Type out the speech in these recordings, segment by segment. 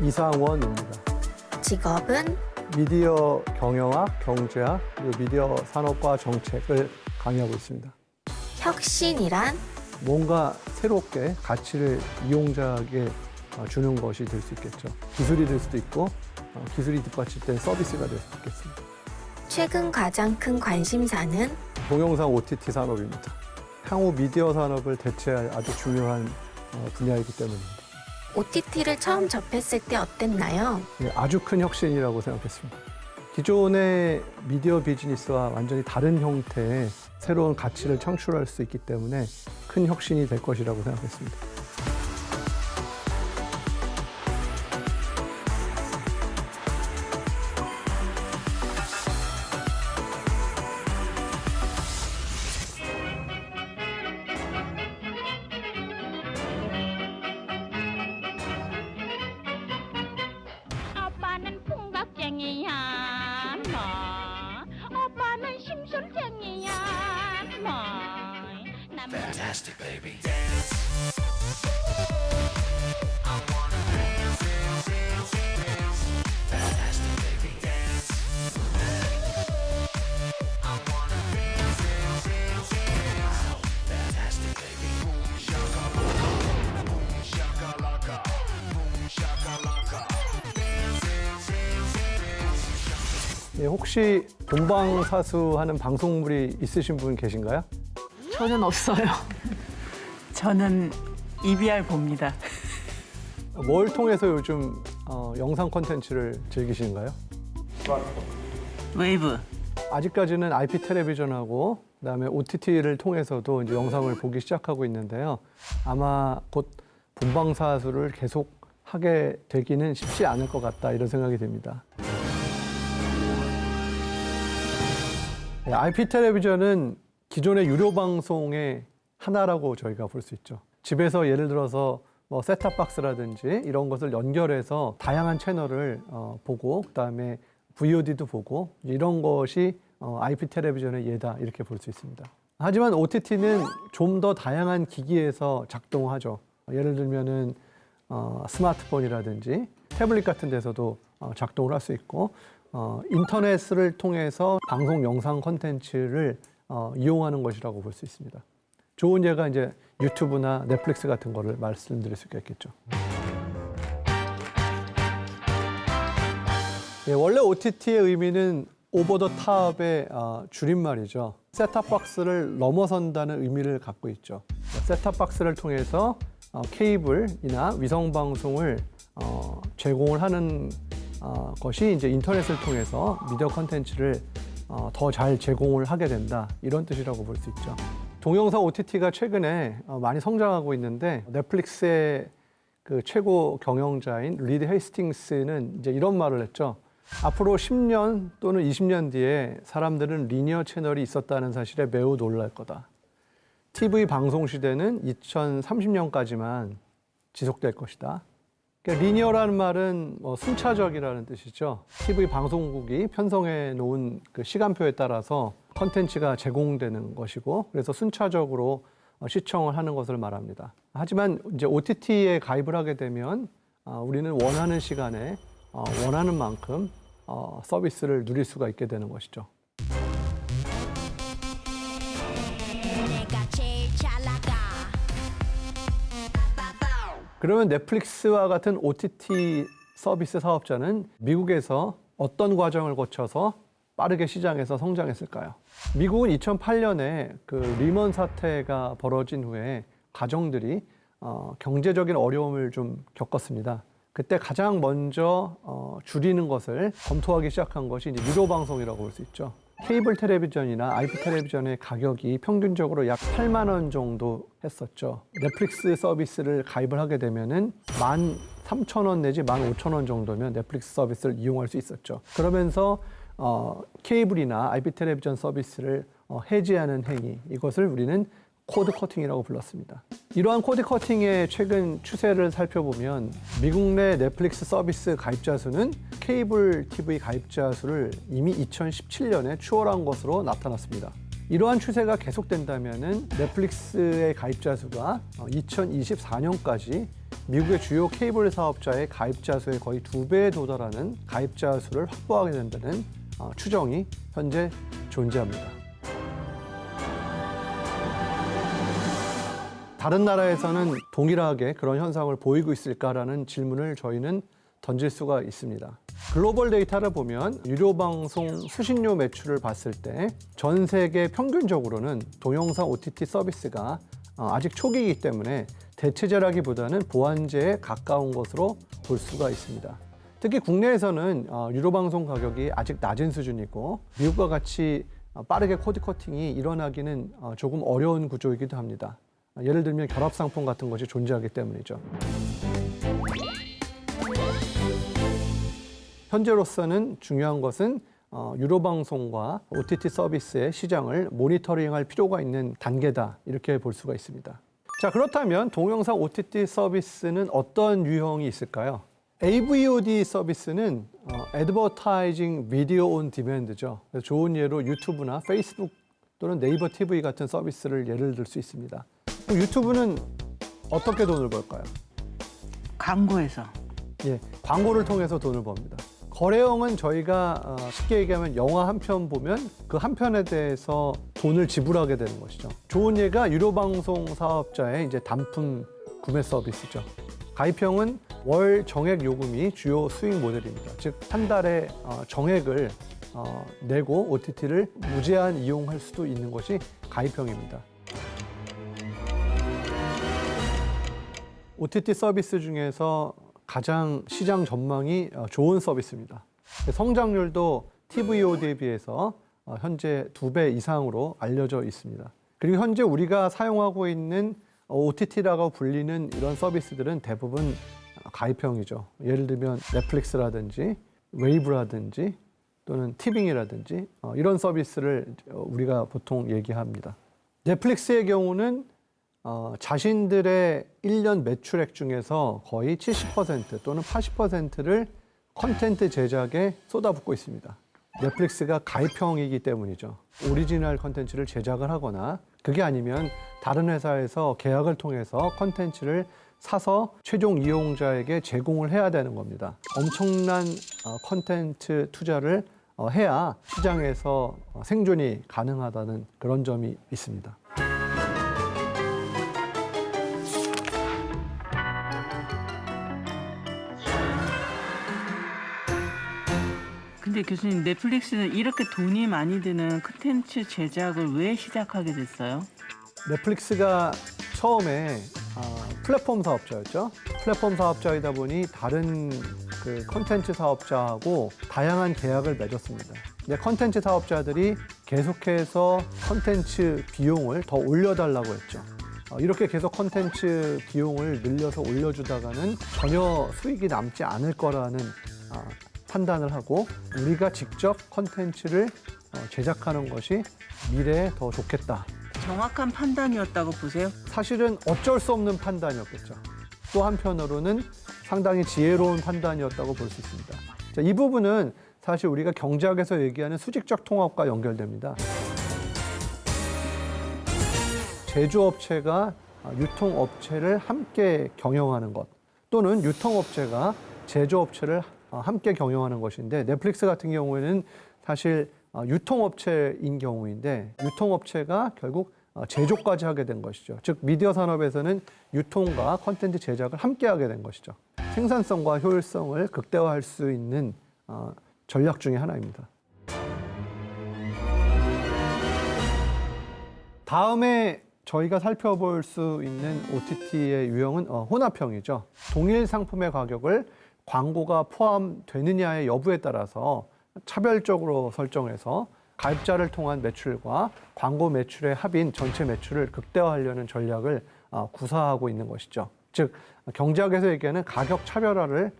이상원입니다. 직업은 미디어 경영학, 경제학, 그리고 미디어 산업과 정책을 강의하고 있습니다. 혁신이란 뭔가 새롭게 가치를 이용자에게 주는 것이 될 수 있겠죠. 기술이 될 수도 있고 기술이 뒷받침된 서비스가 될 수도 있겠습니다. 최근 가장 큰 관심사는 동영상 OTT 산업입니다. 향후 미디어 산업을 대체할 아주 중요한 분야이기 때문입니다. OTT를 처음 접했을 때 어땠나요? 예, 아주 큰 혁신이라고 생각했습니다. 기존의 미디어 비즈니스와 완전히 다른 형태의 새로운 가치를 창출할 수 있기 때문에 큰 혁신이 될 것이라고 생각했습니다. 오빠는 풍각쟁이야 뭐 오빠는 심술쟁이야 뭐 Fantastic, baby. Fantastic, baby. Fantastic, baby. 예, 혹시 본방사수하는 방송물이 있으신 분 계신가요? 저는 없어요. 저는 EBR 봅니다. 뭘 통해서 요즘 영상 콘텐츠를 즐기시는가요? 웨이브. 아직까지는 IP 텔레비전하고 그다음에 OTT를 통해서도 이제 영상을 보기 시작하고 있는데요. 아마 곧 본방사수를 계속 하게 되기는 쉽지 않을 것 같다 이런 생각이 듭니다. 네, IP 텔레비전은 기존의 유료 방송의 하나라고 저희가 볼 수 있죠. 집에서 예를 들어서 뭐 셋탑박스라든지 이런 것을 연결해서 다양한 채널을 보고 그다음에 VOD도 보고 이런 것이 IP 텔레비전의 예다 이렇게 볼 수 있습니다. 하지만 OTT는 좀 더 다양한 기기에서 작동하죠. 예를 들면은 스마트폰이라든지 태블릿 같은 데서도 작동을 할 수 있고 인터넷을 통해서 방송 영상 콘텐츠를 이용하는 것이라고 볼 수 있습니다. 좋은 예가 이제 유튜브나 넷플릭스 같은 거를 말씀드릴 수가 있겠죠. 예, 원래 OTT의 의미는 오버 더 탑의 줄임말이죠. 셋탑박스를 넘어선다는 의미를 갖고 있죠. 셋탑박스를 통해서 케이블이나 위성방송을 제공을 하는 것이 이제 인터넷을 통해서 미디어 콘텐츠를 더 잘 제공을 하게 된다 이런 뜻이라고 볼 수 있죠. 동영상 OTT가 최근에 많이 성장하고 있는데 넷플릭스의 그 최고 경영자인 리드 헤이스팅스는 이제 이런 말을 했죠. 앞으로 10년 또는 20년 뒤에 사람들은 리니어 채널이 있었다는 사실에 매우 놀랄 거다. TV 방송 시대는 2030년까지만 지속될 것이다. 그러니까 리니어라는 말은 순차적이라는 뜻이죠. TV 방송국이 편성해 놓은 그 시간표에 따라서 콘텐츠가 제공되는 것이고 그래서 순차적으로 시청을 하는 것을 말합니다. 하지만 이제 OTT에 가입을 하게 되면 우리는 원하는 시간에 원하는 만큼 서비스를 누릴 수가 있게 되는 것이죠. 내가 제일 잘 나가 그러면 넷플릭스와 같은 OTT 서비스 사업자는 미국에서 어떤 과정을 거쳐서 빠르게 시장에서 성장했을까요? 미국은 2008년에 그 리먼 사태가 벌어진 후에 가정들이 경제적인 어려움을 좀 겪었습니다. 그때 가장 먼저 줄이는 것을 검토하기 시작한 것이 이제 유료 방송이라고 볼 수 있죠. 케이블 텔레비전이나 IP 텔레비전의 가격이 평균적으로 약 8만 원 정도 했었죠. 넷플릭스 서비스를 가입을 하게 되면은 13,000원 내지 15,000원 정도면 넷플릭스 서비스를 이용할 수 있었죠. 그러면서 케이블이나 IP 텔레비전 서비스를 해지하는 행위, 이것을 우리는 코드 커팅이라고 불렀습니다. 이러한 코드 커팅의 최근 추세를 살펴보면 미국 내 넷플릭스 서비스 가입자 수는 케이블 TV 가입자 수를 이미 2017년에 추월한 것으로 나타났습니다. 이러한 추세가 계속된다면 넷플릭스의 가입자 수가 2024년까지 미국의 주요 케이블 사업자의 가입자 수의 거의 2배에 도달하는 가입자 수를 확보하게 된다는 추정이 현재 존재합니다. 다른 나라에서는 동일하게 그런 현상을 보이고 있을까라는 질문을 저희는 던질 수가 있습니다. 글로벌 데이터를 보면 유료 방송 수신료 매출을 봤을 때 전 세계 평균적으로는 동영상 OTT 서비스가 아직 초기이기 때문에 대체제라기보다는 보완제에 가까운 것으로 볼 수가 있습니다. 특히 국내에서는 유료 방송 가격이 아직 낮은 수준이고 미국과 같이 빠르게 코드 커팅이 일어나기는 조금 어려운 구조이기도 합니다. 예를 들면 결합 상품 같은 것이 존재하기 때문이죠. 현재로서는 중요한 것은 유료 방송과 OTT 서비스의 시장을 모니터링할 필요가 있는 단계다, 이렇게 볼 수가 있습니다. 자, 그렇다면 동영상 OTT 서비스는 어떤 유형이 있을까요? AVOD 서비스는 Advertising Video on Demand죠. 좋은 예로 유튜브나 페이스북 또는 네이버 TV 같은 서비스를 예를 들 수 있습니다. 유튜브는 어떻게 돈을 벌까요? 광고에서. 예, 광고를 통해서 돈을 법니다. 거래형은 저희가 쉽게 얘기하면 영화 한 편 보면 그 한 편에 대해서 돈을 지불하게 되는 것이죠. 좋은 예가 유료 방송 사업자의 이제 단품 구매 서비스죠. 가입형은 월 정액 요금이 주요 수익 모델입니다. 즉, 한 달에 정액을 내고 OTT를 무제한 이용할 수도 있는 것이 가입형입니다. OTT 서비스 중에서 가장 시장 전망이 좋은 서비스입니다. 성장률도 TVOD에 비해서 현재 2배 이상으로 알려져 있습니다. 그리고 현재 우리가 사용하고 있는 OTT라고 불리는 이런 서비스들은 대부분 가입형이죠. 예를 들면 넷플릭스라든지 웨이브라든지 또는 티빙이라든지 이런 서비스를 우리가 보통 얘기합니다. 넷플릭스의 경우는 자신들의 1년 매출액 중에서 거의 70% 또는 80%를 콘텐츠 제작에 쏟아붓고 있습니다. 넷플릭스가 가입형이기 때문이죠. 오리지널 콘텐츠를 제작을 하거나 그게 아니면 다른 회사에서 계약을 통해서 콘텐츠를 사서 최종 이용자에게 제공을 해야 되는 겁니다. 엄청난 콘텐츠 투자를 해야 시장에서 생존이 가능하다는 그런 점이 있습니다. 근데 교수님, 넷플릭스는 이렇게 돈이 많이 드는 콘텐츠 제작을 왜 시작하게 됐어요? 넷플릭스가 처음에 플랫폼 사업자였죠. 플랫폼 사업자이다 보니 다른 그 콘텐츠 사업자하고 다양한 계약을 맺었습니다. 근데 콘텐츠 사업자들이 계속해서 콘텐츠 비용을 더 올려달라고 했죠. 이렇게 계속 콘텐츠 비용을 늘려서 올려주다가는 전혀 수익이 남지 않을 거라는 판단을 하고 우리가 직접 콘텐츠를 제작하는 것이 미래에 더 좋겠다. 정확한 판단이었다고 보세요? 사실은 어쩔 수 없는 판단이었겠죠. 또 한편으로는 상당히 지혜로운 판단이었다고 볼 수 있습니다. 자, 이 부분은 사실 우리가 경제학에서 얘기하는 수직적 통합과 연결됩니다. 제조업체가 유통업체를 함께 경영하는 것 또는 유통업체가 제조업체를 함께 경영하는 것인데 넷플릭스 같은 경우에는 사실 유통업체인 경우인데 유통업체가 결국 제조까지 하게 된 것이죠. 즉 미디어 산업에서는 유통과 콘텐츠 제작을 함께 하게 된 것이죠. 생산성과 효율성을 극대화할 수 있는 전략 중에 하나입니다. 다음에 저희가 살펴볼 수 있는 OTT의 유형은 혼합형이죠. 동일 상품의 가격을 광고가 포함되느냐의 여부에 따라서 차별적으로 설정해서 가입자를 통한 매출과 광고 매출의 합인 전체 매출을 극대화하려는 전략을 구사하고 있는 것이죠. 즉 경제학에서 얘기하는 가격 차별화를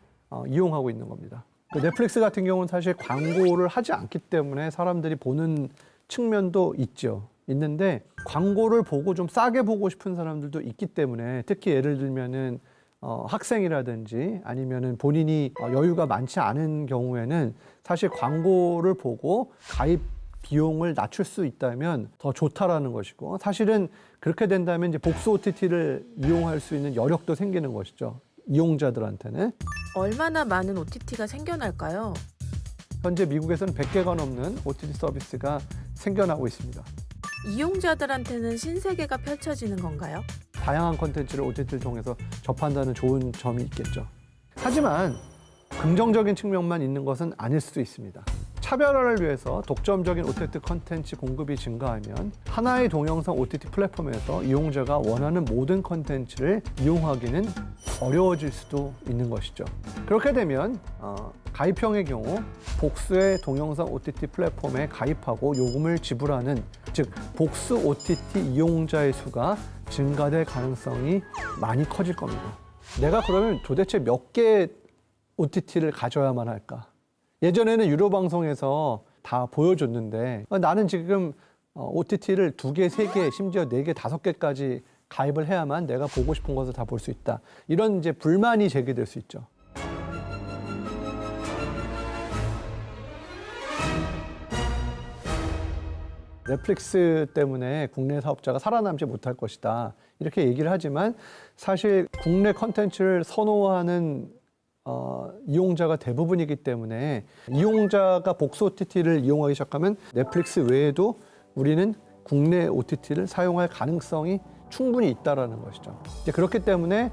이용하고 있는 겁니다. 그 넷플릭스 같은 경우는 사실 광고를 하지 않기 때문에 사람들이 보는 측면도 있는데 광고를 보고 좀 싸게 보고 싶은 사람들도 있기 때문에 특히 예를 들면은 학생이라든지 아니면은 본인이 여유가 많지 않은 경우에는 사실 광고를 보고 가입 비용을 낮출 수 있다면 더 좋다라는 것이고 사실은 그렇게 된다면 이제 복수 OTT를 이용할 수 있는 여력도 생기는 것이죠. 이용자들한테는. 얼마나 많은 OTT가 생겨날까요? 현재 미국에서는 100개가 넘는 OTT 서비스가 생겨나고 있습니다. 이용자들한테는 신세계가 펼쳐지는 건가요? 다양한 콘텐츠를 OTT를 통해서 접한다는 좋은 점이 있겠죠. 하지만 긍정적인 측면만 있는 것은 아닐 수도 있습니다. 차별화를 위해서 독점적인 OTT 콘텐츠 공급이 증가하면 하나의 동영상 OTT 플랫폼에서 이용자가 원하는 모든 콘텐츠를 이용하기는 어려워질 수도 있는 것이죠. 그렇게 되면 가입형의 경우 복수의 동영상 OTT 플랫폼에 가입하고 요금을 지불하는, 즉 복수 OTT 이용자의 수가 증가될 가능성이 많이 커질 겁니다. 내가 그러면 도대체 몇 개의 OTT를 가져야만 할까? 예전에는 유료 방송에서 다 보여줬는데 나는 지금 OTT를 2개, 3개, 심지어 4개, 5개까지 가입을 해야만 내가 보고 싶은 것을 다 볼 수 있다. 이런 이제 불만이 제기될 수 있죠. 넷플릭스 때문에 국내 사업자가 살아남지 못할 것이다. 이렇게 얘기를 하지만 사실 국내 컨텐츠를 선호하는 이용자가 대부분이기 때문에 이용자가 복수 OTT를 이용하기 시작하면 넷플릭스 외에도 우리는 국내 OTT를 사용할 가능성이 충분히 있다라는 것이죠. 이제 그렇기 때문에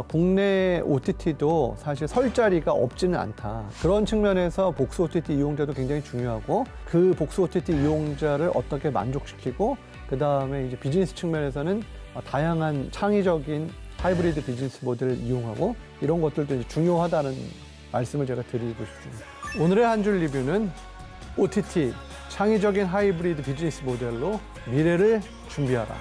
국내 OTT도 사실 설 자리가 없지는 않다. 그런 측면에서 복수 OTT 이용자도 굉장히 중요하고 그 복수 OTT 이용자를 어떻게 만족시키고 그 다음에 이제 비즈니스 측면에서는 다양한 창의적인 하이브리드 비즈니스 모델을 이용하고 이런 것들도 이제 중요하다는 말씀을 제가 드리고 싶습니다. 오늘의 한 줄 리뷰는 OTT, 창의적인 하이브리드 비즈니스 모델로 미래를 준비하라.